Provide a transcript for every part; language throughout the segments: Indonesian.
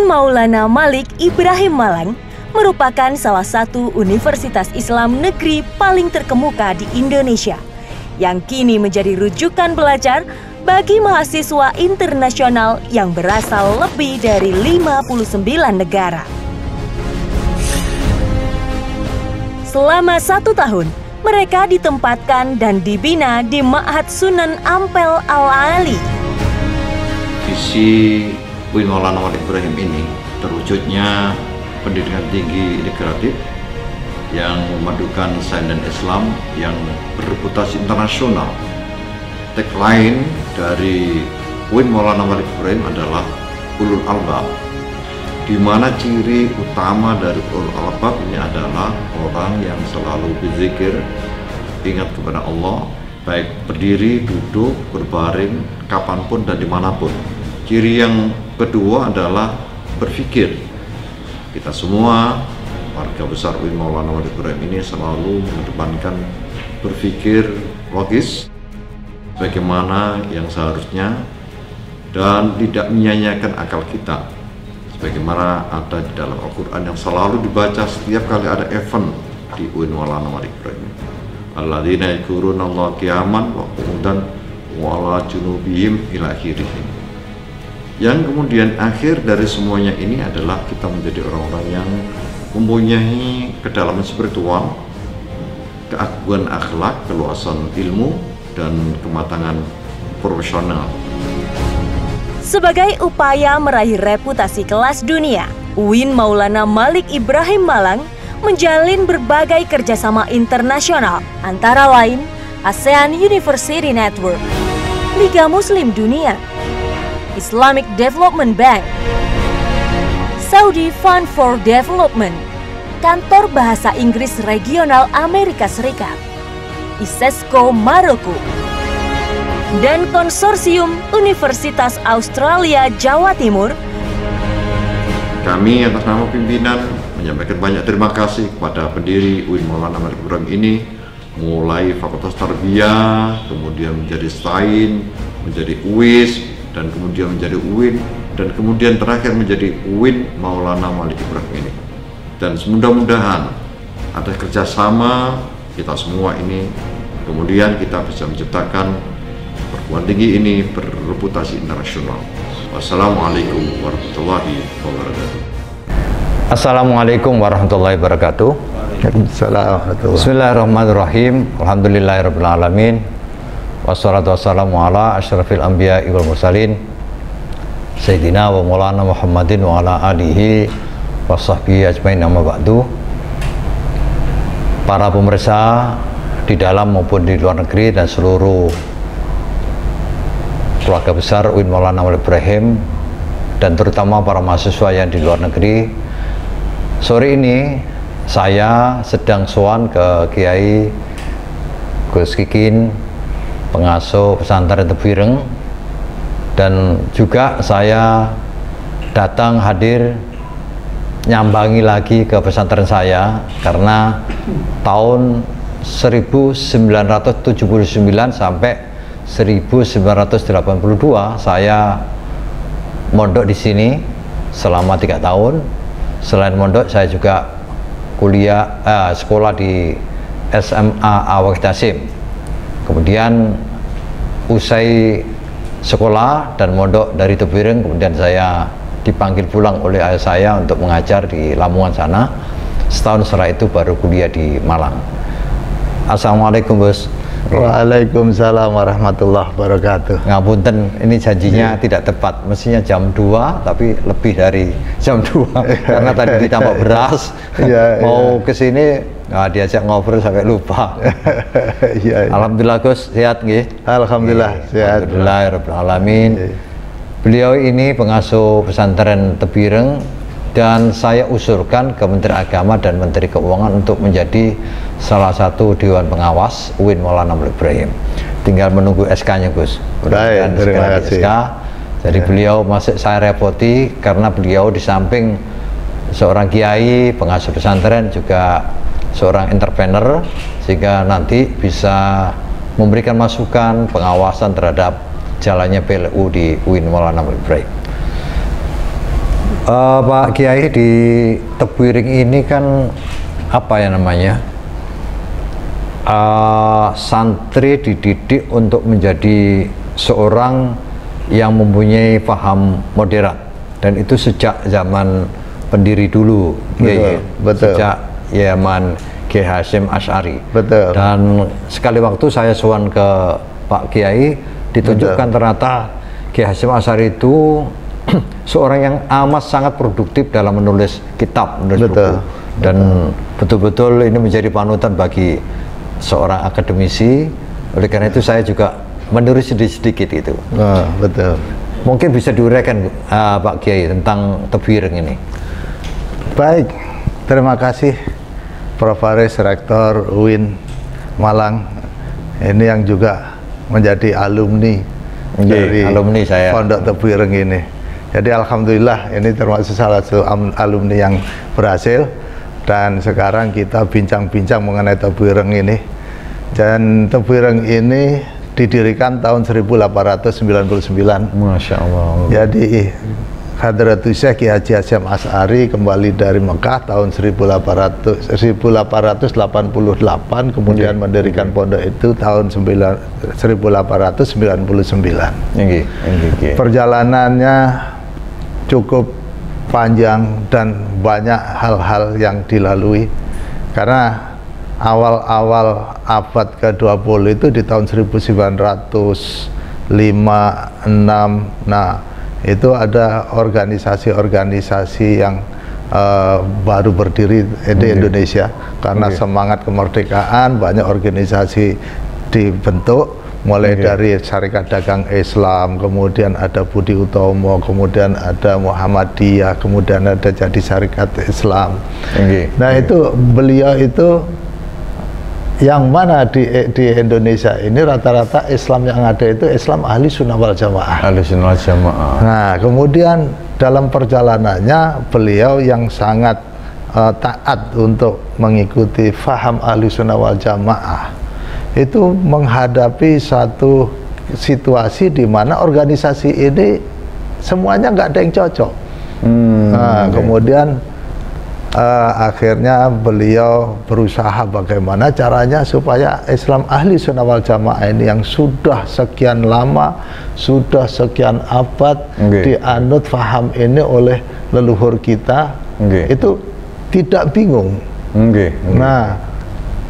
Maulana Malik Ibrahim Malang merupakan salah satu universitas Islam negeri paling terkemuka di Indonesia, yang kini menjadi rujukan belajar bagi mahasiswa internasional yang berasal lebih dari 59 negara. Selama 1 tahun, mereka ditempatkan dan dibina di Ma'had Sunan Ampel Al-Ali. Visi UIN Maulana Malik Ibrahim ini terwujudnya pendidikan tinggi integratif yang memadukan sains dan Islam yang berreputasi internasional. Tagline dari UIN Maulana Malik Ibrahim adalah Ulul Albab, di mana ciri utama dari Ulul Albab ini adalah orang yang selalu berzikir, ingat kepada Allah, baik berdiri, duduk, berbaring, kapanpun dan dimanapun. Ciri yang kedua adalah berpikir. Kita semua warga besar UIN Maulana Malik Ibrahim ini selalu mengedepankan berpikir logis bagaimana yang seharusnya dan tidak menyanyiakan akal kita, sebagaimana ada di dalam Al-Quran yang selalu dibaca setiap kali ada event di UIN Maulana Malik Ibrahim. Alladzina yadhkuruna Allah qiyaman wa qu'udan wa ala junubihim ila akhirih. Yang kemudian akhir dari semuanya ini adalah kita menjadi orang-orang yang mempunyai kedalaman spiritual, keagungan akhlak, keluasan ilmu, dan kematangan profesional. Sebagai upaya meraih reputasi kelas dunia, UIN Maulana Malik Ibrahim Malang menjalin berbagai kerjasama internasional, antara lain ASEAN University Network, Liga Muslim Dunia, Islamic Development Bank, Saudi Fund for Development, Kantor Bahasa Inggris Regional Amerika Serikat, ISESCO Maroko, dan Konsorsium Universitas Australia Jawa Timur. Kami atas nama pimpinan menyampaikan banyak terima kasih kepada pendiri UIN Maulana Malik Ibrahim ini, mulai Fakultas Tarbiyah, kemudian menjadi STAIN, menjadi UIS, dan kemudian menjadi UIN, dan kemudian terakhir menjadi UIN Maulana Malik Ibrahim ini. Dan mudah-mudahan ada kerjasama kita semua ini, kemudian kita bisa menciptakan perguruan tinggi ini berreputasi internasional. Wassalamualaikum warahmatullahi wabarakatuh. Assalamualaikum warahmatullahi wabarakatuh. Bismillahirrahmanirrahim. Alhamdulillahirabbil alamin. Wassalatu wassalamu ala asyrafil anbiya'i wal mursalin Sayyidina wa maulana Muhammadin wa ala alihi wa sahbihi ajmain, amma ba'du. Para pemirsa di dalam maupun di luar negeri dan seluruh keluarga besar UIN Maulana Malik Ibrahim, dan terutama para mahasiswa yang di luar negeri, sore ini saya sedang sowan ke Kiai Gus Kikin, pengasuh pesantren Tebireng, dan juga saya datang hadir nyambangi lagi ke pesantren saya karena tahun 1979 sampai 1982 saya mondok di sini selama 3 tahun. Selain mondok, saya juga sekolah di SMA Awak Tasim. Kemudian usai sekolah dan mondok dari Tebireng, kemudian saya dipanggil pulang oleh ayah saya untuk mengajar di Lamongan sana. Setahun setelah itu baru kuliah di Malang. Assalamualaikum, Bos. Waalaikumsalam warahmatullahi wabarakatuh. Ngapunten, ini janjinya tidak tepat, mestinya jam 2 tapi lebih dari jam 2 karena tadi ditambah beras. Mau kesini diajak ngobrol sampai lupa. Alhamdulillah, Gus, sehat nggih? Alhamdulillah sehat. Alhamdulillahirabbil alamin. Beliau ini pengasuh pesantren Tebireng, dan saya usulkan ke Menteri Agama dan Menteri Keuangan untuk menjadi salah satu Dewan Pengawas UIN Maulana Malik Ibrahim. Tinggal menunggu SK-nya, Gus. Baik, terima kasih. Jadi beliau masih saya repoti karena beliau di samping seorang kiai, pengasuh pesantren, juga seorang entrepreneur, sehingga nanti bisa memberikan masukan pengawasan terhadap jalannya PLU di UIN Maulana Malik Ibrahim. Pak Kiai, di Tebuireng ini kan apa ya namanya, santri dididik untuk menjadi seorang yang mempunyai paham moderat, dan itu sejak zaman pendiri dulu, Kiai. Betul. Sejak zaman Kiai Hasyim Asy'ari. Betul. Dan sekali waktu saya sowan ke Pak Kiai, ditunjukkan ternyata Kiai Hasyim Asy'ari itu seorang yang amat sangat produktif dalam menulis kitab, menulis buku. Dan betul-betul ini menjadi panutan bagi seorang akademisi. Oleh karena itu saya juga meniru sedikit-sedikit itu. Betul. Mungkin bisa diuraikan Pak Kiai tentang Tebuireng ini. Baik, terima kasih Prof. Faris, Rektor UIN Malang. Ini yang juga menjadi alumni dari alumni saya. Pondok Tebuireng ini. Jadi alhamdulillah ini termasuk salah satu alumni yang berhasil, dan sekarang kita bincang-bincang mengenai Tebuireng ini. Dan Tebuireng ini didirikan tahun 1899. Masya Allah. Jadi Hadratus Syekh Kiai Haji Hasyim Asy'ari kembali dari Mekah tahun 1888, kemudian mendirikan pondok itu tahun 1899. Perjalanannya cukup panjang dan banyak hal-hal yang dilalui, karena awal-awal abad ke-20 itu di tahun 1905-6, nah itu ada organisasi-organisasi yang baru berdiri di Indonesia. Karena semangat kemerdekaan, banyak organisasi dibentuk, mulai dari Syarikat Dagang Islam, kemudian ada Budi Utomo, kemudian ada Muhammadiyah, kemudian ada Jadi Syarikat Islam. Nah itu beliau itu yang mana di Indonesia ini rata-rata Islam yang ada itu Islam ahli sunnah wal jamaah. Ahli sunnah wal jamaah. Nah kemudian dalam perjalanannya beliau yang sangat taat untuk mengikuti faham ahli sunnah wal jamaah, itu menghadapi satu situasi di mana organisasi ini semuanya nggak ada yang cocok. Kemudian akhirnya beliau berusaha bagaimana caranya supaya Islam ahli sunnah wal jamaah ini yang sudah sekian lama, sudah sekian abad dianut faham ini oleh leluhur kita, itu tidak bingung. Nah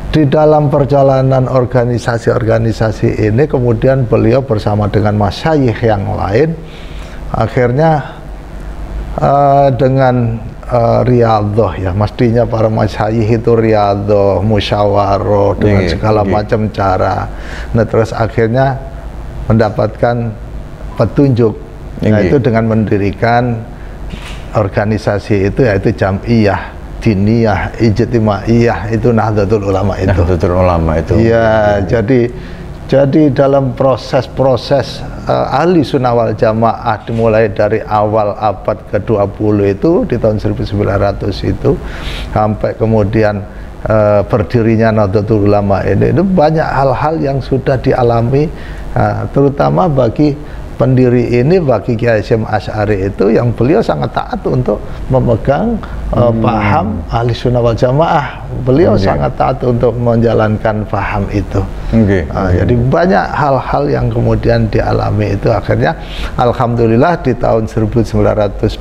di dalam perjalanan organisasi-organisasi ini kemudian beliau bersama dengan masyayikh yang lain akhirnya dengan riyadhah, ya mestinya para masyayikh itu riyadhah, musyawarah dengan segala macam cara. Nah terus akhirnya mendapatkan petunjuk, yaitu dengan mendirikan organisasi itu, yaitu Jam'iyah Diniyah Ijtimaiyah, itu Nahdlatul Ulama itu. Nahdlatul Ulama itu. Ya, jadi dalam proses-proses ahli sunnah wal jamaah dimulai dari awal abad ke-20 itu di tahun 1900 itu sampai kemudian berdirinya Nahdlatul Ulama ini, itu banyak hal-hal yang sudah dialami, terutama bagi pendiri ini, bagi Kiai Hasyim Asy'ari itu, yang beliau sangat taat untuk memegang paham ahli sunnah wal jamaah. Beliau sangat taat untuk menjalankan paham itu. Jadi banyak hal-hal yang kemudian dialami itu. Akhirnya alhamdulillah di tahun 1926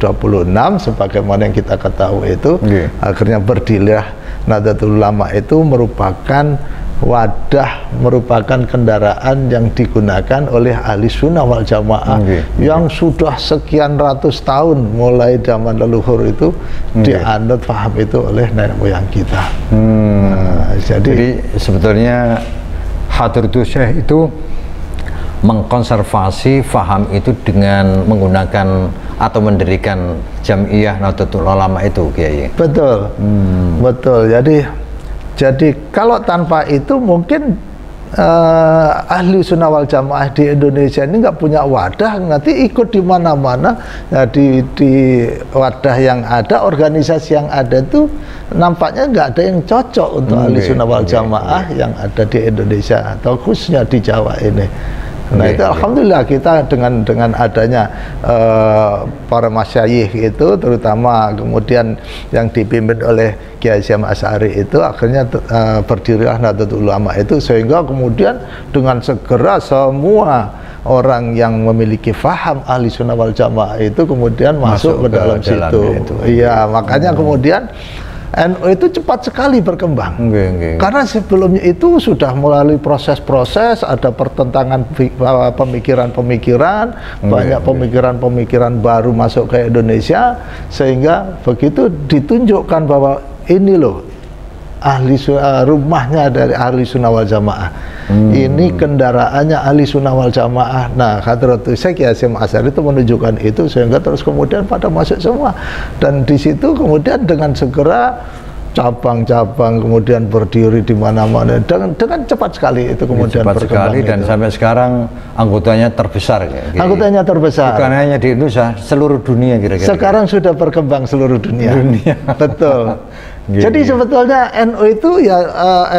sebagaimana yang kita ketahui itu, akhirnya berdirilah Nahdlatul Ulama. Itu merupakan wadah, merupakan kendaraan yang digunakan oleh ahli sunnah wal jamaah yang sudah sekian ratus tahun, mulai zaman leluhur itu dianut paham itu oleh nenek moyang kita. Jadi sebetulnya Hadratus Syekh itu mengkonservasi faham itu dengan menggunakan atau mendirikan Jam'iyah Nahdlatul Ulama itu, Kiai. Betul, betul. Jadi kalau tanpa itu mungkin ahli sunnah wal jamaah di Indonesia ini nggak punya wadah, nanti ikut di mana-mana. Nah, di wadah yang ada, organisasi yang ada itu nampaknya nggak ada yang cocok untuk ahli sunnah wal jamaah yang ada di Indonesia atau khususnya di Jawa ini. Nah itu alhamdulillah kita dengan adanya para masyayikh itu, terutama kemudian yang dipimpin oleh Kiai Hasyim Asy'ari itu, akhirnya berdirilah Nahdlatul Ulama itu, sehingga kemudian dengan segera semua orang yang memiliki faham ahli sunnah wal jamaah itu kemudian masuk ke dalam situ. Iya, makanya kemudian NU itu cepat sekali berkembang. Karena sebelumnya itu sudah melalui proses-proses, ada pertentangan pemikiran-pemikiran, banyak pemikiran-pemikiran baru masuk ke Indonesia, sehingga begitu ditunjukkan bahwa ini loh rumahnya dari ahli sunnah wal jamaah, ini kendaraannya ahli sunnah wal jamaah. Nah, Hadratus Syekh Hasyim Asy'ari itu menunjukkan itu, sehingga terus kemudian pada masuk semua, dan di situ kemudian dengan segera cabang-cabang kemudian berdiri di mana-mana dengan cepat sekali itu kemudian cepat sekali, dan sampai sekarang anggotanya terbesar. Anggotanya terbesar. Bukan hanya di Indonesia, seluruh dunia kira-kira. Sekarang sudah berkembang seluruh dunia. Betul. Jadi sebetulnya NU itu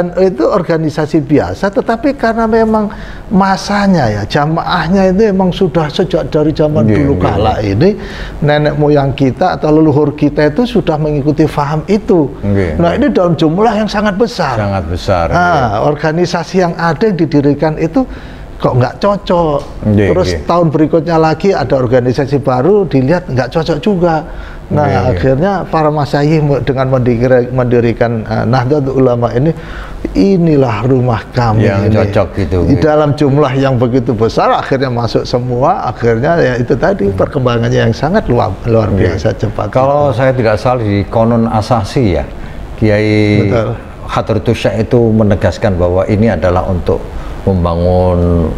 NU itu organisasi biasa, tetapi karena memang masanya ya, jamaahnya itu memang sudah sejak dari zaman dulu kala ini, nenek moyang kita atau leluhur kita itu sudah mengikuti faham itu. Nah ini dalam jumlah yang sangat besar. Sangat besar. Nah, organisasi yang ada yang didirikan itu kok nggak cocok. Terus tahun berikutnya lagi ada organisasi baru, dilihat nggak cocok juga. Nah akhirnya para masyayikh dengan mendirikan Nahdlatul Ulama ini, inilah rumah kami yang ini. Cocok gitu. Di dalam jumlah yang begitu besar, akhirnya masuk semua, akhirnya ya itu tadi perkembangannya yang sangat luar biasa cepat. Kalau saya tidak salah di Qanun Asasi ya, Kiai Hadratus Syekh itu menegaskan bahwa ini adalah untuk membangun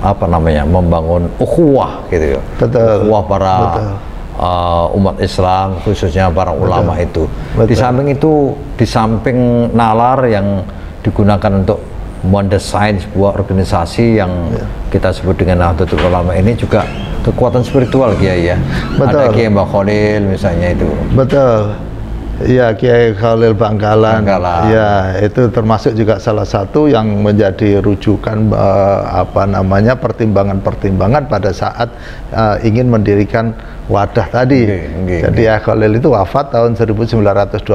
membangun ukhuwah gitu ya. Ukhuwah para umat Islam, khususnya para ulama itu. Di samping itu, di samping nalar yang digunakan untuk mendesain sebuah organisasi yang kita sebut dengan Nahdlatul Ulama ini, juga kekuatan spiritual Kiai ya. Ada Kiai Mbah Khalil misalnya itu. Betul. Ya, Kiai Khalil Bangkalan. Ya, itu termasuk juga salah satu yang menjadi rujukan pertimbangan-pertimbangan pada saat ingin mendirikan wadah tadi. Jadi ya Khalil itu wafat tahun 1925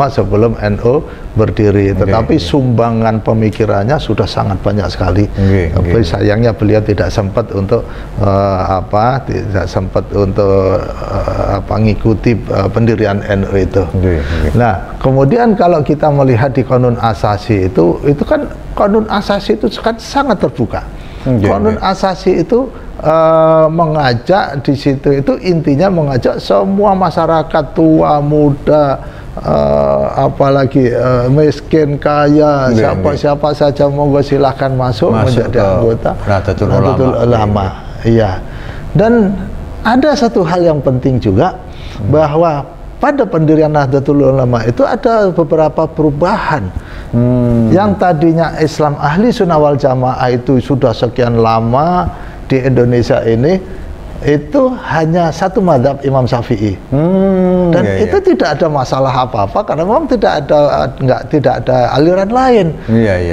sebelum NU berdiri, tetapi sumbangan pemikirannya sudah sangat banyak sekali. Tapi sayangnya beliau tidak sempat untuk mengikuti pendirian NU itu. Nah, kemudian kalau kita melihat di Qanun Asasi itu kan Qanun Asasi itu kan sangat terbuka. Qanun Asasi itu mengajak di situ, itu intinya mengajak semua masyarakat, tua muda, apalagi miskin kaya, siapa saja monggo silahkan masuk menjadi anggota Nahdlatul Ulama. Iya. Dan ada satu hal yang penting juga, bahwa pada pendirian Nahdlatul Ulama itu ada beberapa perubahan. Yang tadinya Islam ahli sunnah wal jamaah itu sudah sekian lama di Indonesia ini, itu hanya satu mazhab Imam Syafi'i. Dan itu tidak ada masalah apa-apa, karena memang tidak ada aliran lain.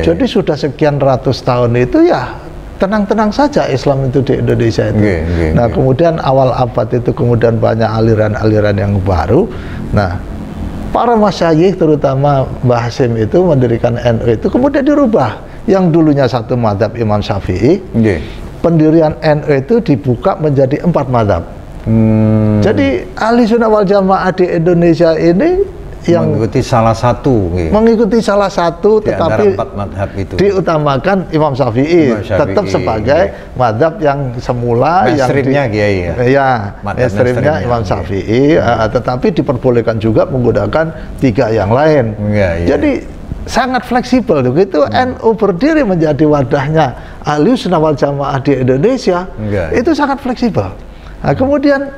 Jadi sudah sekian ratus tahun itu ya tenang-tenang saja Islam itu di Indonesia itu. Nah, kemudian awal abad itu kemudian banyak aliran-aliran yang baru. Nah, para masyayikh terutama Mbah Hasyim itu mendirikan NU itu kemudian dirubah. Yang dulunya satu mazhab Imam Syafi'i, pendirian NU itu dibuka menjadi 4 mazhab. Jadi ahli sunnah wal jamaah di Indonesia ini yang mengikuti salah satu, tetapi 4 mazhab itu diutamakan Imam Syafi'i, tetap sebagai mazhab yang semula, mainstreamnya mainstreamnya Imam Syafi'i, tetapi diperbolehkan juga menggunakan 3 yang lain. Jadi sangat fleksibel begitu. NU berdiri menjadi wadahnya ahli sunnah wal jamaah di Indonesia, itu sangat fleksibel. Nah, kemudian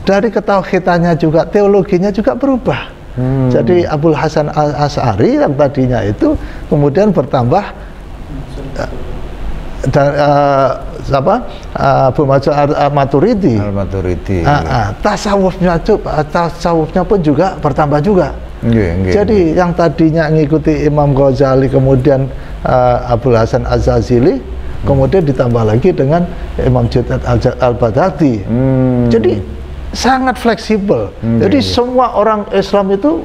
dari ketauhidannya juga, teologinya juga berubah. Jadi Abul Hasan Asy'ari yang tadinya itu kemudian bertambah Abu Maturidi. Tasawufnya pun juga bertambah juga. Jadi yang tadinya mengikuti Imam Ghazali, kemudian Abul Hasan Az-Zazili, kemudian ditambah lagi dengan Imam Junaid al-Baghdadi. Jadi sangat fleksibel. Jadi semua orang Islam itu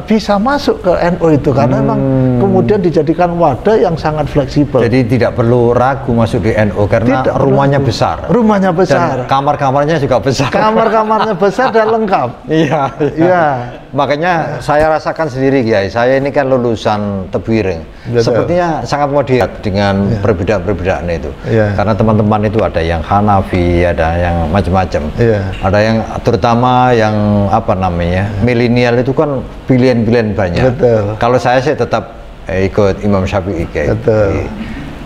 bisa masuk ke NU itu karena memang kemudian dijadikan wadah yang sangat fleksibel. Jadi tidak perlu ragu masuk di NU karena Tidak rumahnya ragu. besar. Rumahnya besar. Dan kamar-kamarnya juga besar. Kamar-kamarnya besar dan lengkap. Iya. Iya. Makanya saya rasakan sendiri, Kiai. Saya ini kan lulusan Tebu Ireng. Betul. Sepertinya sangat modern dengan perbedaan-perbedaan itu. Iya. Karena teman-teman itu ada yang Hanafi, ada yang macam-macam. Iya. Ada yang terutama yang apa namanya milenial itu kan pilihan-pilihan banyak. Betul. Kalau saya sih tetap ikut Imam Syafi'i, Kiai. Betul.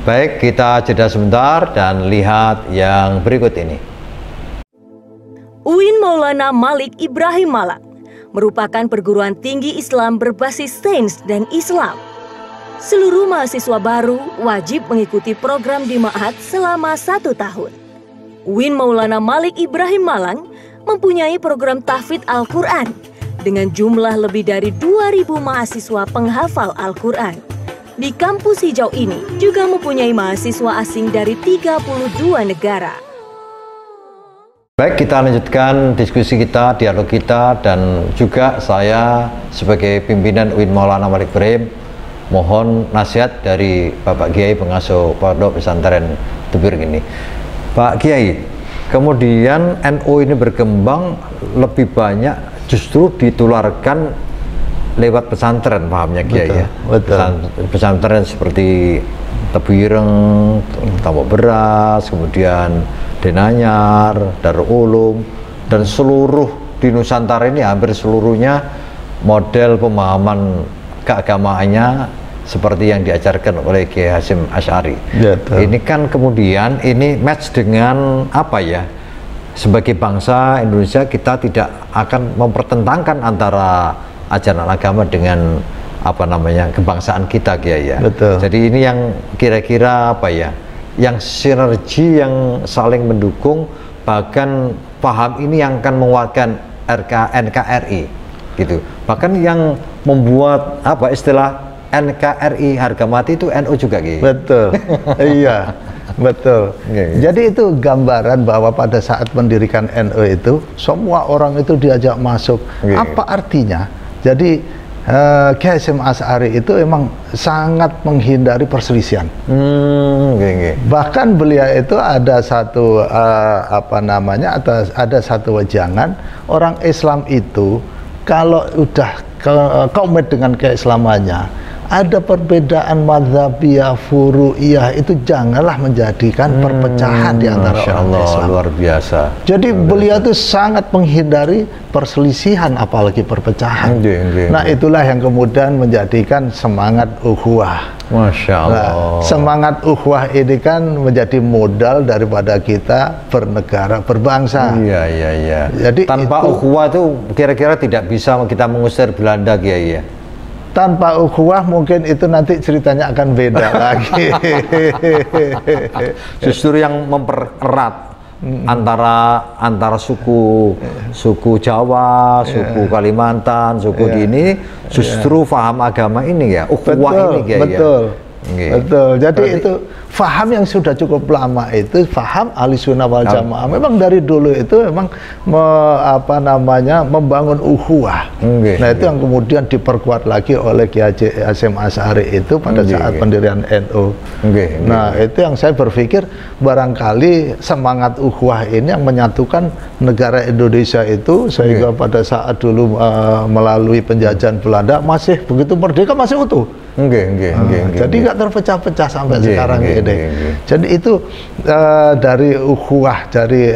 Baik, kita jeda sebentar dan lihat yang berikut ini. UIN Maulana Malik Ibrahim Malang merupakan perguruan tinggi Islam berbasis sains dan Islam. Seluruh mahasiswa baru wajib mengikuti program di Ma'had selama 1 tahun. UIN Maulana Malik Ibrahim Malang mempunyai program tahfidz Al-Quran dengan jumlah lebih dari 2.000 mahasiswa penghafal Al-Quran. Di kampus hijau ini juga mempunyai mahasiswa asing dari 32 negara. Baik, kita lanjutkan diskusi kita, dialog kita, dan juga saya sebagai pimpinan UIN Maulana Malik Ibrahim mohon nasihat dari Bapak Kiai pengasuh Pondok Pesantren Tebu Ireng ini. Pak Kiai, kemudian NU ini berkembang lebih banyak justru ditularkan lewat pesantren, pahamnya Kiai. Betul, ya. betul. Pesantren seperti Tebu Ireng, Tambak Beras, kemudian Denanyar, Darul Ulum, dan seluruh di Nusantara ini hampir seluruhnya model pemahaman keagamaannya seperti yang diajarkan oleh Kiai Hasyim Asy'ari. Ini kan kemudian ini match dengan apa ya? Sebagai bangsa Indonesia kita tidak akan mempertentangkan antara ajaran agama dengan apa namanya kebangsaan kita, Kiai ya. Betul. Jadi ini yang kira-kira apa ya? Yang sinergi, yang saling mendukung, bahkan paham ini yang akan menguatkan NKRI gitu. Bahkan yang membuat apa istilah NKRI harga mati itu NU juga gitu. Betul. Iya, betul. Jadi itu gambaran bahwa pada saat mendirikan NU itu semua orang itu diajak masuk. Apa artinya? Jadi Kiai Hasyim Asy'ari itu emang sangat menghindari perselisihan. Bahkan beliau itu ada satu apa namanya, ada satu wejangan orang Islam itu kalau udah komit dengan keislamannya, ada perbedaan madzhabiyah, furu'iyah itu janganlah menjadikan perpecahan di antara orang Islam. Luar biasa. Jadi beliau itu sangat menghindari perselisihan apalagi perpecahan. Nah, itulah yang kemudian menjadikan semangat ukhuwah. Masya Allah. Nah, semangat ukhuwah ini kan menjadi modal daripada kita bernegara, berbangsa. Iya. Jadi tanpa ukhuwah itu kira-kira tidak bisa kita mengusir Belanda, Kiai ya. Tanpa ukhuwah mungkin itu nanti ceritanya akan beda lagi. Justru yang mempererat antara suku Jawa, suku Kalimantan, suku ini justru paham agama ini ya, ukhuwah ini Kiai. Betul. Betul. Jadi berarti itu faham yang sudah cukup lama, itu faham Ahlussunnah wal Jamaah. Memang dari dulu itu memang membangun ukhuwah. Nah, itu yang kemudian diperkuat lagi oleh Kiai Hasyim Asy'ari itu pada saat pendirian NU. Nah, itu yang saya berpikir barangkali semangat ukhuwah ini yang menyatukan negara Indonesia itu sehingga pada saat dulu melalui penjajahan Belanda masih begitu merdeka, masih utuh. Jadi nggak terpecah-pecah sampai sekarang ini. Jadi itu dari ukhuwah, dari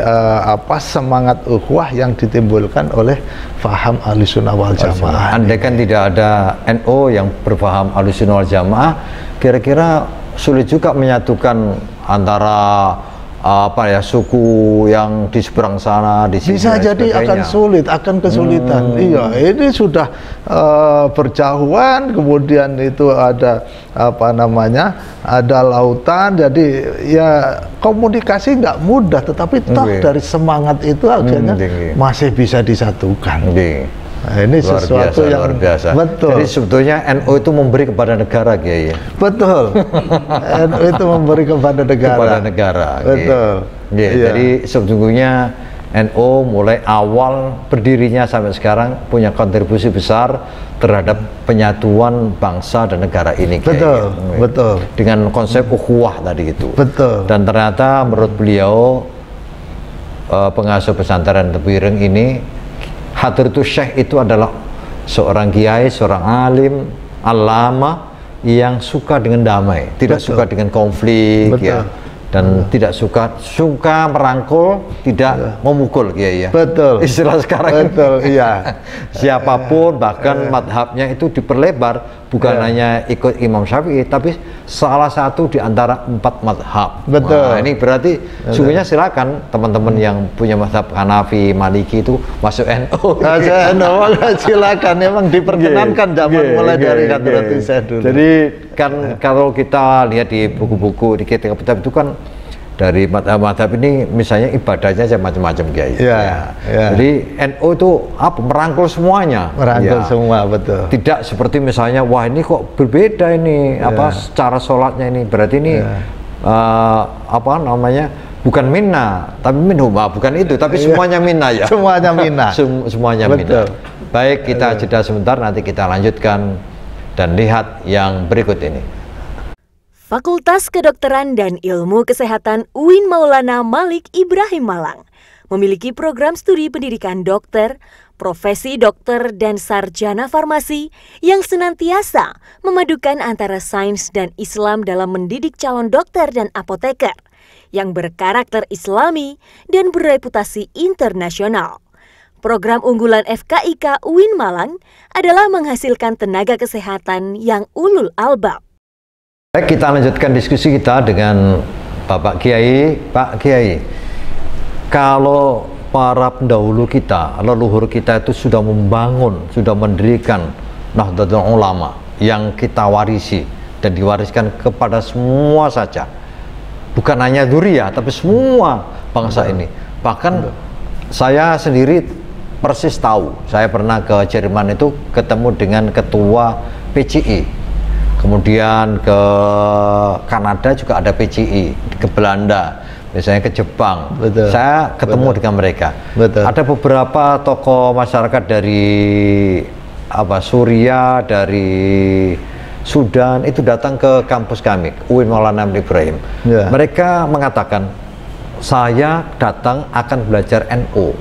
semangat ukhuwah yang ditimbulkan oleh faham Ahlussunnah wal Jamaah. Andai kan tidak ada NU yang berfaham Ahlussunnah wal Jamaah, kira-kira sulit juga menyatukan antara suku yang di seberang sana, di sini. Bisa jadi akan sulit, akan kesulitan. Iya, ini sudah berjauhan, kemudian itu ada ada lautan, jadi ya komunikasi nggak mudah, tetapi toh dari semangat itu akhirnya masih bisa disatukan. Nah, ini luar sesuatu biasa, yang luar biasa. Betul. Jadi sebetulnya NU itu memberi kepada negara, Kiai. Betul. NU itu memberi kepada negara. Kepada negara. Betul. Iya. Jadi sesungguhnya NU mulai awal berdirinya sampai sekarang punya kontribusi besar terhadap penyatuan bangsa dan negara ini. Betul, betul. Dengan konsep ukhuwah tadi itu. Betul. Dan ternyata menurut beliau pengasuh pesantren Tebu Ireng ini, Hadratus Syekh itu adalah seorang kiai, seorang alim, alama yang suka dengan damai, tidak suka dengan konflik, ya, dan tidak suka merangkul, tidak memukul, ya. Betul. Istilah sekarang. Betul, iya. Siapapun, bahkan madhabnya itu diperlebar, bukan hanya ikut Imam Syafi'i, tapi salah satu di antara 4 madhab. Betul. Nah, ini berarti sungguhnya silakan teman-teman yang punya madhab Hanafi, Maliki itu masuk NU. Silakan, memang diperkenankan zaman mulai dari Hadratus Syekh dulu. Jadi kan kalau kita lihat di buku-buku, di kitab-kitab itu kan dari madhab ini misalnya ibadahnya macam-macam, Kiai. Ya. Jadi NU itu apa, merangkul semuanya. Merangkul semua, betul. Tidak seperti misalnya, wah ini kok berbeda ini, apa cara sholatnya ini, berarti ini apa namanya, bukan minna, tapi minhum, bukan itu, tapi semuanya minna, ya. Semuanya minna. Semuanya minna. Baik, kita jeda sebentar, nanti kita lanjutkan dan lihat yang berikut ini. Fakultas Kedokteran dan Ilmu Kesehatan UIN Maulana Malik Ibrahim Malang memiliki program studi pendidikan dokter, profesi dokter, dan sarjana farmasi yang senantiasa memadukan antara sains dan Islam dalam mendidik calon dokter dan apoteker yang berkarakter Islami dan bereputasi internasional. Program unggulan FKIK UIN Malang adalah menghasilkan tenaga kesehatan yang ulul albab. Baik, kita lanjutkan diskusi kita dengan Bapak Kiai. Pak Kiai, kalau para pendahulu kita, leluhur kita itu sudah membangun, sudah mendirikan Nahdlatul Ulama yang kita warisi dan diwariskan kepada semua saja, bukan hanya dzurriyyah tapi semua bangsa ini. Bahkan saya sendiri persis tahu, saya pernah ke Jerman itu ketemu dengan ketua PCI. Kemudian ke Kanada juga ada PCI, ke Belanda, misalnya ke Jepang. Betul. Saya ketemu dengan mereka. Betul. Ada beberapa tokoh masyarakat dari Suriah, dari Sudan itu datang ke kampus kami, UIN Maulana Malik Ibrahim. Mereka mengatakan, saya datang akan belajar NU.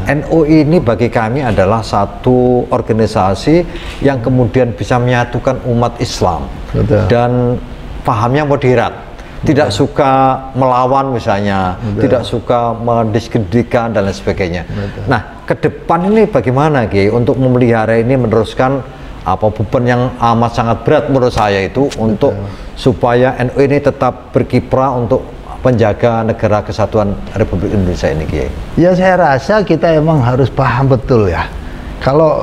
NU ini bagi kami adalah satu organisasi yang kemudian bisa menyatukan umat Islam. Dan pahamnya moderat, tidak suka melawan misalnya, tidak suka mendiskreditkan dan lain sebagainya. Nah, ke depan ini bagaimana, Kiai, untuk memelihara ini, meneruskan beban yang amat sangat berat menurut saya itu untuk supaya NU ini tetap berkiprah untuk penjaga negara kesatuan Republik Indonesia ini, Kiai? Ya, saya rasa kita emang harus paham betul, ya. Kalau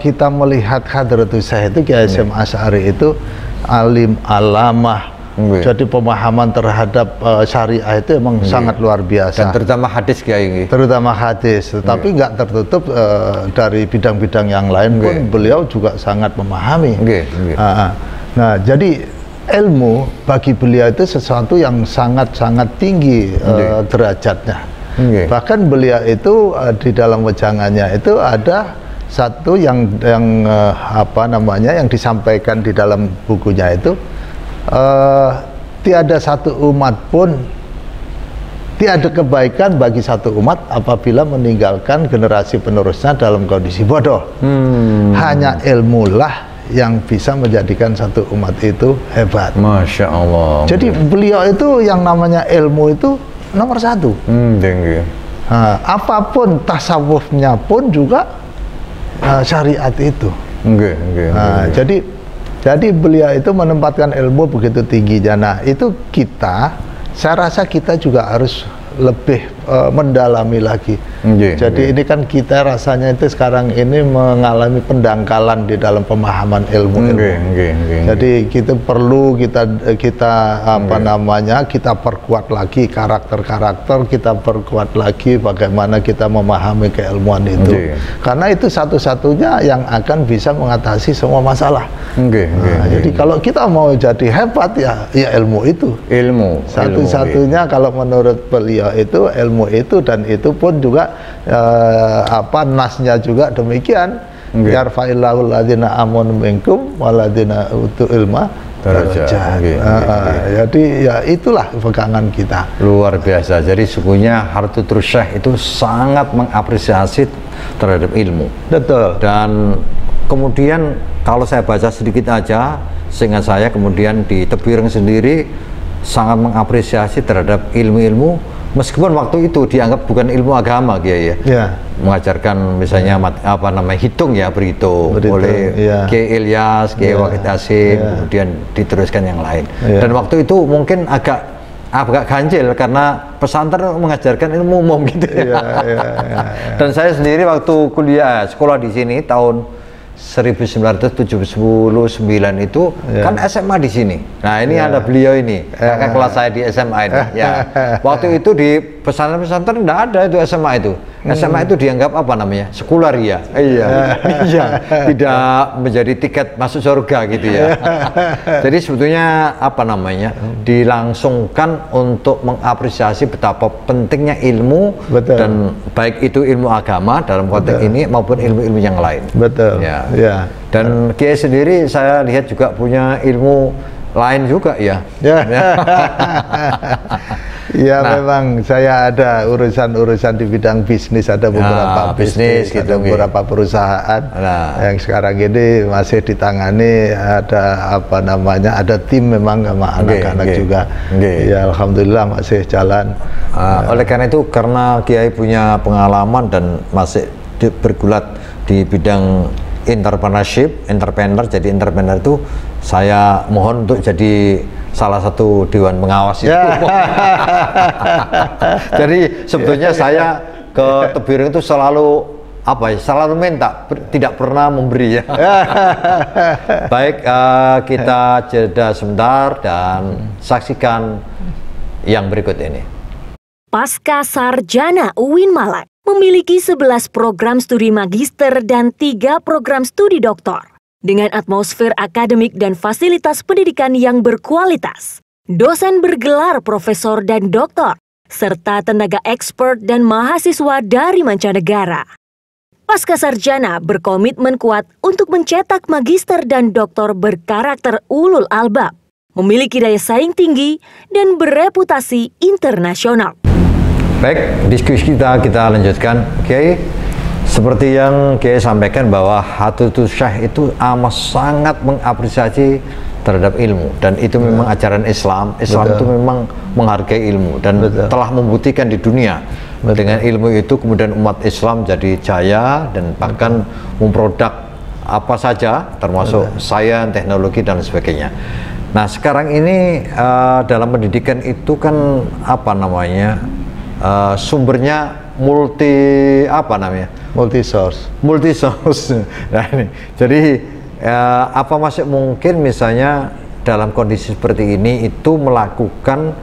kita melihat Hadratus Syekh itu, Kiai Hasyim Asy'ari itu alim alamah, jadi pemahaman terhadap syariah itu emang sangat luar biasa. Dan terutama hadis, Kiai. Terutama hadis, tetapi nggak tertutup dari bidang-bidang yang lain pun beliau juga sangat memahami. Nah, jadi ilmu bagi beliau itu sesuatu yang sangat-sangat tinggi derajatnya. Bahkan beliau itu di dalam wejangannya itu ada satu yang yang disampaikan di dalam bukunya itu, tiada satu umat pun, tiada kebaikan bagi satu umat apabila meninggalkan generasi penerusnya dalam kondisi bodoh. Hanya ilmulah yang bisa menjadikan satu umat itu hebat. Masya Allah. Jadi beliau itu yang namanya ilmu itu nomor satu. Nah, apapun tasawufnya pun juga syariat itu. Jadi beliau itu menempatkan ilmu begitu tingginya. Nah, itu saya rasa kita juga harus lebih mendalami lagi. Jadi ini kan kita rasanya itu sekarang ini mengalami pendangkalan di dalam pemahaman ilmu. Jadi kita perlu kita apa namanya, kita perkuat lagi karakter-karakter, kita perkuat lagi bagaimana kita memahami keilmuan itu. Karena itu satu-satunya yang akan bisa mengatasi semua masalah. Jadi kalau kita mau jadi hebat ya ilmu itu. Satu-satunya kalau menurut beliau itu ilmu itu, dan itu pun juga nasnya juga demikian. Yarfa'illahu alladhina amanu minkum waladhina utul ilma darajat. Jadi ya itulah pegangan kita. Luar biasa. Jadi sukunya Hartutul Syekh itu sangat mengapresiasi terhadap ilmu. Betul. Dan kemudian kalau saya baca sedikit aja, seingat saya kemudian di Tebireng sendiri sangat mengapresiasi terhadap ilmu-ilmu, meskipun waktu itu dianggap bukan ilmu agama, Kiai ya. Mengajarkan misalnya hitung ya, berhitung oleh Kiai Ilyas, Kiai Wahid Hasyim, kemudian diteruskan yang lain. Dan waktu itu mungkin agak ganjil karena pesantren mengajarkan ilmu umum gitu. Dan saya sendiri waktu sekolah di sini tahun 1979 itu kan SMA di sini. Nah ini ada beliau ini, kakak kelas saya di SMA ini. Waktu itu di pesantren-pesantren tidak ada itu SMA itu. SMA itu dianggap sekularia. Tidak menjadi tiket masuk surga gitu ya. Jadi sebetulnya dilangsungkan untuk mengapresiasi betapa pentingnya ilmu. Dan baik itu ilmu agama dalam konteks ini maupun ilmu-ilmu yang lain. Dan Kiai sendiri saya lihat juga punya ilmu lain juga ya. Memang saya ada urusan-urusan di bidang bisnis, ada beberapa bisnis, ada beberapa perusahaan yang sekarang ini masih ditangani, ada tim memang sama anak-anak juga. Ya alhamdulillah masih jalan. Oleh karena itu, karena Kiai punya pengalaman dan masih bergulat di bidang entrepreneur, jadi entrepreneur itu saya mohon untuk jadi salah satu dewan pengawas itu. Jadi sebetulnya saya ke Tebireng itu selalu selalu minta, tidak pernah memberi ya. Baik, kita jeda sebentar dan saksikan yang berikut ini. Pasca Sarjana UIN Malang memiliki 11 program studi magister dan 3 program studi doktor. Dengan atmosfer akademik dan fasilitas pendidikan yang berkualitas, dosen bergelar profesor dan doktor, serta tenaga expert dan mahasiswa dari mancanegara. Pasca Sarjana berkomitmen kuat untuk mencetak magister dan doktor berkarakter ulul albab, memiliki daya saing tinggi, dan bereputasi internasional. Baik, diskusi kita lanjutkan. Kiai, seperti yang Kiai sampaikan bahwa Hartutul Syekh itu amat sangat mengapresiasi terhadap ilmu, dan itu memang ajaran Islam. Islam itu memang menghargai ilmu dan telah membuktikan di dunia. Dengan ilmu itu kemudian umat Islam jadi jaya dan bahkan memproduk apa saja, termasuk sains, teknologi dan sebagainya. Nah sekarang ini dalam pendidikan itu kan sumbernya multi source. Nah, ini. Jadi apa masih mungkin misalnya dalam kondisi seperti ini itu mengadakan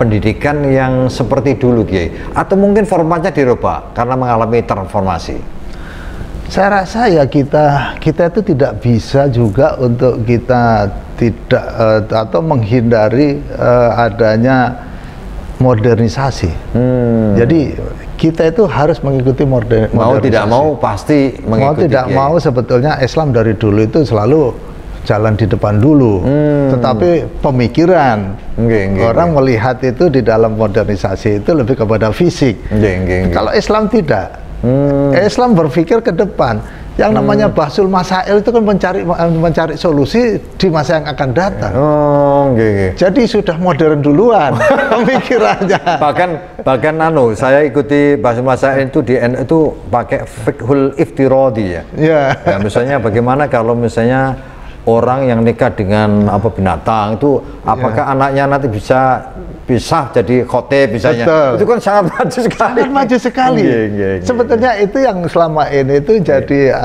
pendidikan yang seperti dulu, Kiai, atau mungkin formatnya dirubah karena mengalami transformasi? Saya rasa ya kita itu tidak bisa juga untuk kita tidak atau menghindari adanya modernisasi. Jadi kita itu harus mengikuti modernisasi. Mau tidak mau pasti mengikuti. Mau tidak mau sebetulnya Islam dari dulu itu selalu jalan di depan dulu. Tetapi pemikiran orang melihat itu di dalam modernisasi itu lebih kepada fisik. Kalau Islam tidak. Islam berpikir ke depan. Yang namanya bahsul masail itu kan mencari solusi di masa yang akan datang. Jadi sudah modern duluan pemikirannya. Bahkan saya ikuti bahsul masail itu di NU itu pakai fiqhul iftiradi ya. Ya misalnya bagaimana kalau misalnya orang yang nikah dengan binatang itu apakah anaknya nanti bisa jadi khotib misalnya. Betul. Itu kan sangat maju sekali. Sangat maju sekali. Sebetulnya itu yang selama ini itu jadi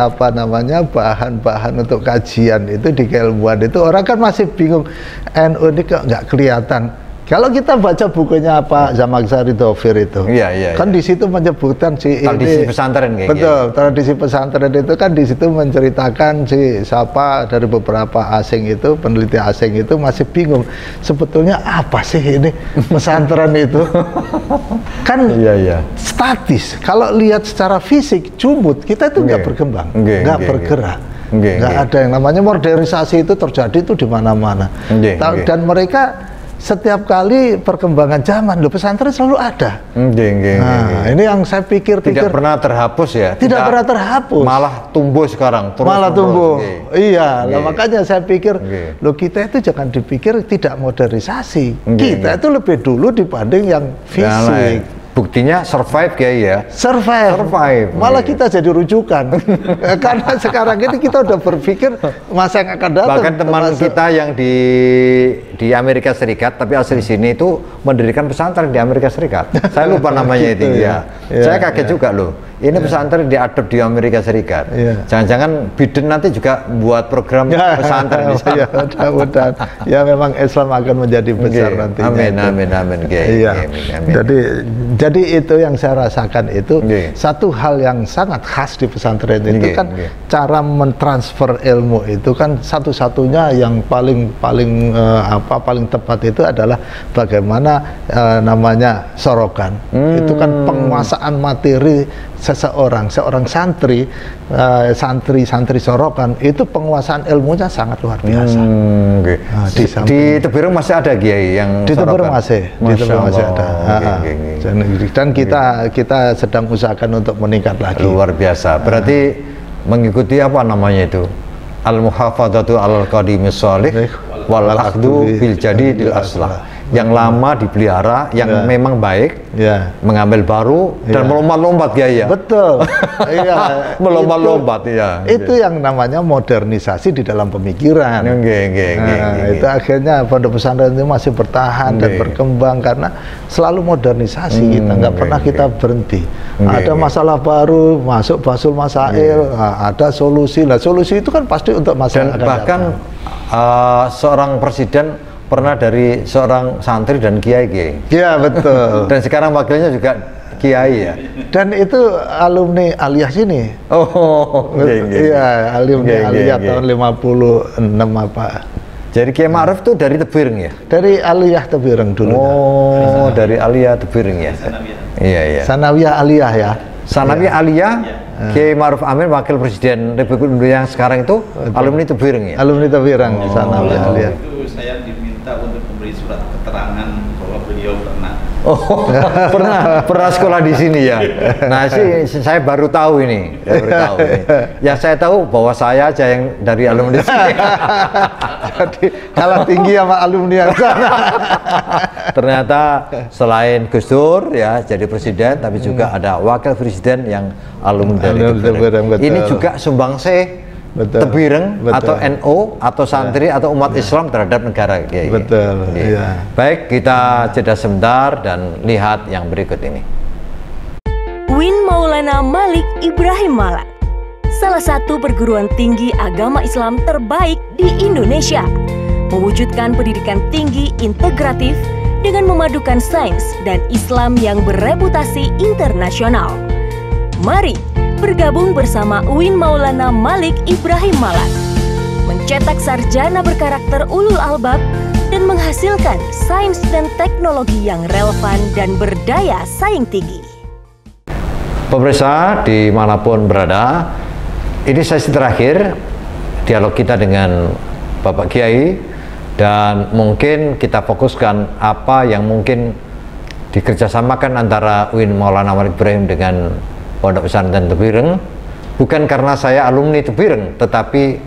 bahan-bahan untuk kajian itu di keilmuan itu orang kan masih bingung, NU ini kok nggak kelihatan. Kalau kita baca bukunya Pak Zamakhsyari Dhofir itu, kan di situ menyebutkan tradisi pesantren kayak betul, tradisi pesantren itu kan di situ menceritakan siapa dari beberapa asing itu, peneliti asing itu masih bingung sebetulnya apa sih ini pesantren itu, kan statis. Kalau lihat secara fisik jumud kita itu nggak berkembang, nggak bergerak. Nggak ada yang namanya modernisasi itu terjadi itu di mana-mana. Dan mereka setiap kali perkembangan zaman, pesantren selalu ada. Nah, ini yang saya pikir tidak pernah terhapus ya. Tidak pernah terhapus. Malah tumbuh sekarang. Malah tumbuh. Iya, makanya saya pikir, kita itu jangan dipikir tidak modernisasi. Kita itu lebih dulu dibanding yang fisik. Buktinya survive ya. Survive. Malah kita jadi rujukan. Karena sekarang ini kita udah berpikir masa yang akan datang. Bahkan teman kita yang di Amerika Serikat tapi asli sini itu mendirikan pesantren di Amerika Serikat. Saya lupa namanya itu ya. Saya kaget juga loh. Ini pesantren diadop di Amerika Serikat. Jangan-jangan Biden nanti juga buat program pesantren di sana. Mudah-mudahan. Ya memang Islam akan menjadi besar nantinya. Amin. Jadi itu yang saya rasakan itu satu hal yang sangat khas di pesantren itu kan cara mentransfer ilmu itu kan satu-satunya yang paling tepat itu adalah bagaimana namanya sorokan. Itu kan penguasaan materi seorang santri sorokan itu penguasaan ilmunya sangat luar biasa. Di Tebireng masih ada kiai yang di Tebireng masih ada. Dan kita sedang usahakan untuk meningkat lagi. Luar biasa. Berarti mengikuti apa namanya itu? Al-muhafadzatu al-qadimis sholih wal akhdu bil jadidil aslah. Yang lama dipelihara, yang memang baik, mengambil baru dan melompat-lompat ya. Betul. Melompat-lompat Itu yang namanya modernisasi di dalam pemikiran. Itu akhirnya pondok pesantren itu masih bertahan dan berkembang karena selalu modernisasi kita, nggak pernah kita berhenti. Ada masalah baru, masuk basul masail, ada solusi. Nah, solusi itu kan pasti untuk masalah. Dan bahkan seorang presiden pernah dari seorang santri dan kiai. Iya, betul. Dan sekarang wakilnya juga kiai ya. Dan itu alumni Aliyah sini. Iya, alumni Aliyah tahun 56 apa. Jadi Kiai Ma'ruf tuh dari Tebireng ya? Dari Aliyah Tebireng dulu. Dari Aliyah Tebireng ya. Iya. Sanawiyah Aliyah ya. Sanawiyah Aliyah. Kiai Ma'ruf Amin wakil presiden Republik Indonesia yang sekarang itu alumni Tebireng ya. Alumni Tebireng Sanawiyah Aliyah. Saya diminta untuk memberi surat keterangan bahwa beliau pernah sekolah di sini ya. Nah, saya baru tahu ini. Yang saya tahu bahwa saya aja yang dari alumni sini. Jadi kalah tinggi sama alumni yang sana. Ternyata selain Gus Dur ya jadi presiden, tapi juga ada wakil presiden yang alumni dari Tebireng. Ini juga sumbangsi Tebireng atau NU atau santri atau umat Islam terhadap negara. Betul. Iya. Baik, kita jeda sebentar dan lihat yang berikut ini. UIN Maulana Malik Ibrahim Malang, salah satu perguruan tinggi agama Islam terbaik di Indonesia, mewujudkan pendidikan tinggi integratif dengan memadukan sains dan Islam yang bereputasi internasional. Mari bergabung bersama UIN Maulana Malik Ibrahim Malang, mencetak sarjana berkarakter ulul albab dan menghasilkan sains dan teknologi yang relevan dan berdaya saing tinggi. Pemirsa dimanapun berada, ini sesi terakhir dialog kita dengan Bapak Kiai, dan mungkin kita fokuskan apa yang mungkin dikerjasamakan antara UIN Maulana Malik Ibrahim dengan Pondok Pesantren Tebireng. Bukan karena saya alumni Tebireng, tetapi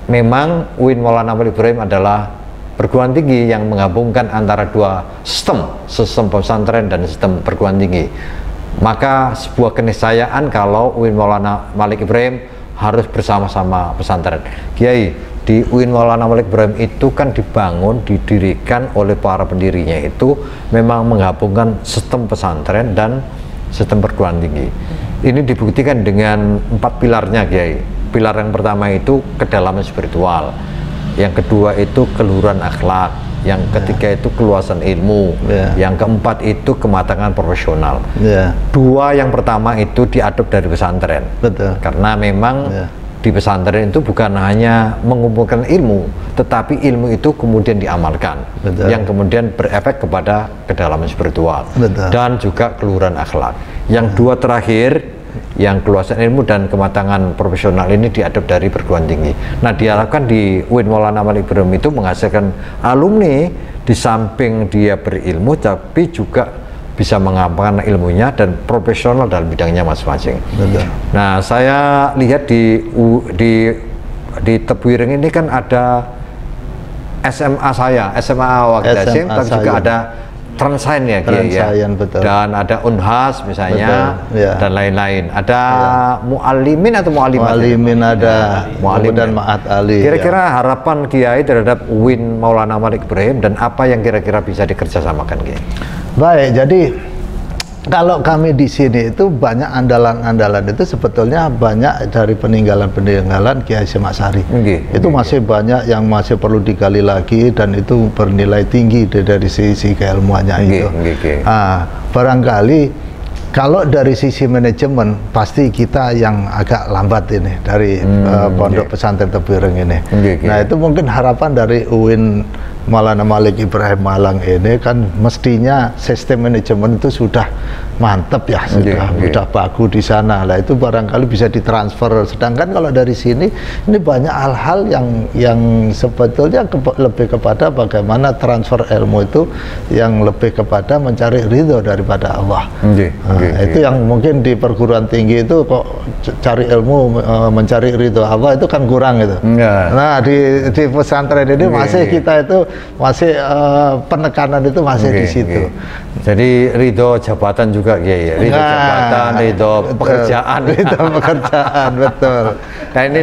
memang UIN Maulana Malik Ibrahim adalah perguruan tinggi yang menggabungkan antara dua sistem pesantren dan sistem perguruan tinggi. Maka sebuah keniscayaan kalau UIN Maulana Malik Ibrahim harus bersama-sama pesantren. Kiai, di UIN Maulana Malik Ibrahim itu kan dibangun, didirikan oleh para pendirinya itu memang menggabungkan sistem pesantren dan sistem perguruan tinggi. Ini dibuktikan dengan 4 pilarnya, Kiai. Pilar yang pertama itu kedalaman spiritual, yang kedua itu keluhuran akhlak, yang ketiga itu keluasan ilmu, yang keempat itu kematangan profesional. Dua yang pertama itu diadop dari pesantren. Betul. Karena memang di pesantren itu bukan hanya mengumpulkan ilmu, tetapi ilmu itu kemudian diamalkan. Betul. Yang kemudian berefek kepada kedalaman spiritual. Betul. Dan juga keluhuran akhlak. Yang dua terakhir, yang keluasan ilmu dan kematangan profesional ini diadop dari perguruan tinggi. Nah, diharapkan di UIN Maulana Malik Ibrahim itu menghasilkan alumni di samping dia berilmu, tapi juga bisa mengamalkan ilmunya dan profesional dalam bidangnya masing-masing. Nah, saya lihat di Tebuireng ini kan ada SMA saya, SMA Wakil Hasim, tapi juga ada Transain ya, betul. Dan ada Unhas misalnya, dan lain-lain. Ada Mu'alimin atau Mu'alimat? Mu'alimin ada, Mu'alim dan Ma'at Ali. Kira-kira harapan Kiai terhadap UIN Maulana Malik Ibrahim dan apa yang kira-kira bisa dikerjasamakan, Kiai? Baik, jadi kalau kami di sini itu banyak andalan-andalan itu sebetulnya banyak dari peninggalan-peninggalan Kiai Hasyim Asy'ari. Itu masih banyak yang masih perlu digali lagi dan itu bernilai tinggi dari sisi keilmuannya itu. Barangkali kalau dari sisi manajemen pasti kita yang agak lambat ini dari Pondok Pesantren Tebuireng ini. Nah, itu mungkin harapan dari UIN Maulana Malik Ibrahim Malang ini kan mestinya sistem manajemen itu sudah mantap ya, sudah bagus di sana. Lah itu barangkali bisa ditransfer. Sedangkan kalau dari sini ini banyak hal-hal yang sebetulnya lebih kepada bagaimana transfer ilmu itu yang lebih kepada mencari ridho daripada Allah. Itu yang mungkin di perguruan tinggi itu kok cari ilmu mencari ridho Allah itu kan kurang itu. Nah, di pesantren ini masih kita itu masih penekanan itu masih di situ. Jadi ridho jabatan juga, ya, ridho jabatan, ridho pekerjaan, betul. Nah, ini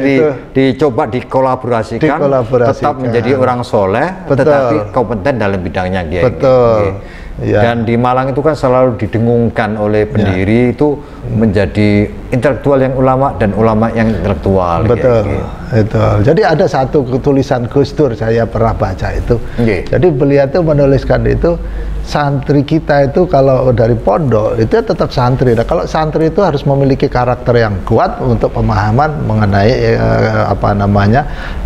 dicoba dikolaborasikan, tetap menjadi orang soleh, tetapi kompeten dalam bidangnya, Kiai. Betul. Dan di Malang itu kan selalu didengungkan oleh pendiri itu menjadi intelektual yang ulama dan ulama yang intelektual. Betul. Jadi ada satu tulisan Gus Dur saya pernah baca itu. Jadi beliau itu menuliskan itu santri kita itu kalau dari pondok itu tetap santri. Nah, kalau santri itu harus memiliki karakter yang kuat untuk pemahaman mengenai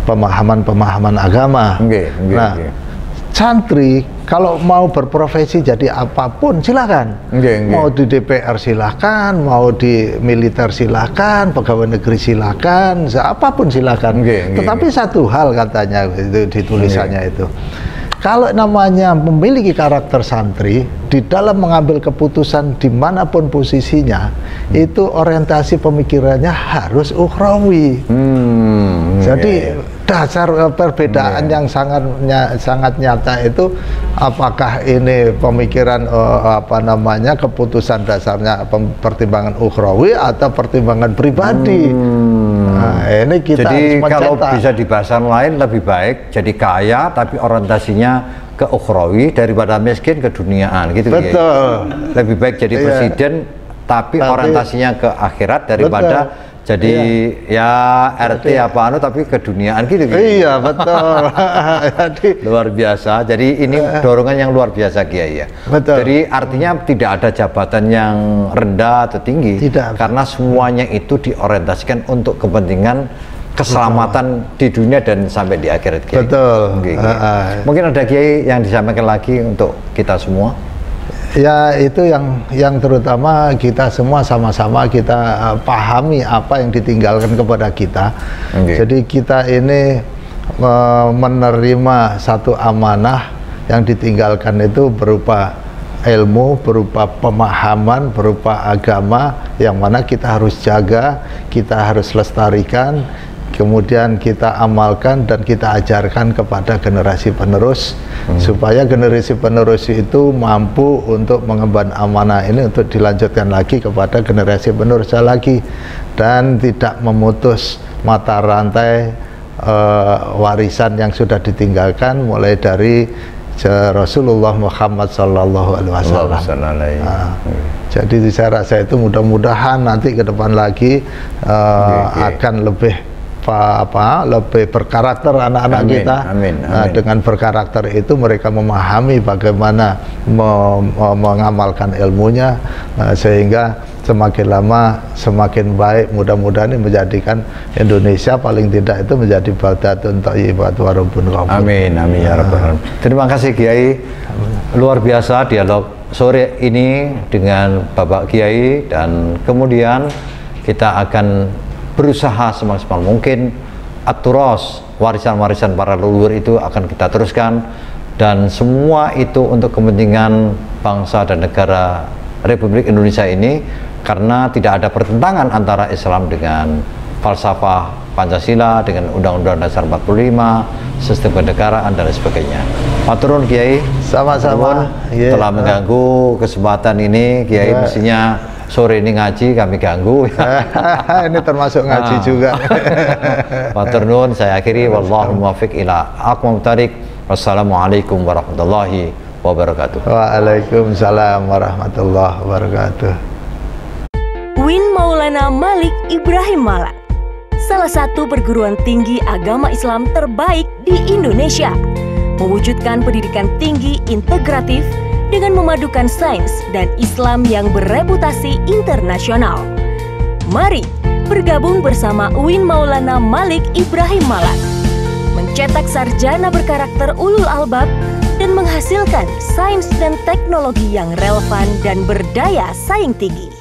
pemahaman agama. Santri kalau mau berprofesi jadi apapun silakan. Mau di DPR silakan, mau di militer silakan, pegawai negeri silakan, apapun silakan. Tetapi satu hal katanya itu di tulisannya itu. Kalau namanya memiliki karakter santri, di dalam mengambil keputusan dimanapun posisinya, itu orientasi pemikirannya harus ukhrawi. Jadi dasar perbedaan yang sangat nyata itu apakah ini pemikiran keputusan dasarnya pertimbangan ukhrawi atau pertimbangan pribadi. Nah, ini kita jadi harus kalau bisa di bahasa lain lebih baik jadi kaya tapi orientasinya ke ukhrawi daripada miskin ke duniaan gitu. Betul. Lebih baik jadi presiden tapi orientasinya ke akhirat daripada jadi RT tapi ke duniaan gitu. Iya, betul. Jadi luar biasa. Jadi ini dorongan yang luar biasa, Kiai, ya. Betul. Jadi artinya tidak ada jabatan yang rendah atau tinggi. Tidak. Karena semuanya itu diorientasikan untuk kepentingan keselamatan di dunia dan sampai di akhirat, Kiai. Betul. Mungkin ada, Kiai, yang disampaikan lagi untuk kita semua. Ya, itu yang terutama kita semua sama-sama kita pahami apa yang ditinggalkan kepada kita. Jadi kita ini menerima satu amanah yang ditinggalkan itu berupa ilmu, berupa pemahaman, berupa agama yang mana kita harus jaga, kita harus lestarikan, kemudian kita amalkan dan kita ajarkan kepada generasi penerus supaya generasi penerus itu mampu untuk mengemban amanah ini untuk dilanjutkan lagi kepada generasi penerus lagi dan tidak memutus mata rantai warisan yang sudah ditinggalkan mulai dari Rasulullah Muhammad Sallallahu Alaihi Wasallam. Jadi saya rasa itu mudah-mudahan nanti ke depan lagi akan lebih lebih berkarakter anak-anak kita. Dengan berkarakter itu mereka memahami bagaimana mengamalkan ilmunya, sehingga semakin lama semakin baik. Mudah-mudahan ini menjadikan Indonesia paling tidak itu menjadi baldatun thayyibat wa rabbun ghafur. Amin, amin ya rabbal alamin. Terima kasih Kiai, luar biasa dialog sore ini dengan Bapak Kiai, dan kemudian kita akan berusaha semaksimal mungkin at-turas, warisan-warisan para leluhur itu akan kita teruskan, dan semua itu untuk kepentingan bangsa dan negara Republik Indonesia ini, karena tidak ada pertentangan antara Islam dengan falsafah Pancasila, dengan Undang-Undang Dasar 45, sistem kenegaraan dan sebagainya. Matur nuwun Kiai, sama-sama telah mengganggu kesempatan ini Kiai. Mestinya sore ini ngaji, kami ganggu. Ini termasuk ngaji juga. Matur nuwun, saya akhiri, wallahu muwaffiq ila aqwamit thariq. Wassalamualaikum warahmatullahi wabarakatuh. Waalaikumsalam warahmatullahi wabarakatuh. UIN Maulana Malik Ibrahim Malang, salah satu perguruan tinggi agama Islam terbaik di Indonesia, mewujudkan pendidikan tinggi integratif dengan memadukan sains dan Islam yang bereputasi internasional. Mari bergabung bersama UIN Maulana Malik Ibrahim Malang, mencetak sarjana berkarakter ulul albab dan menghasilkan sains dan teknologi yang relevan dan berdaya saing tinggi.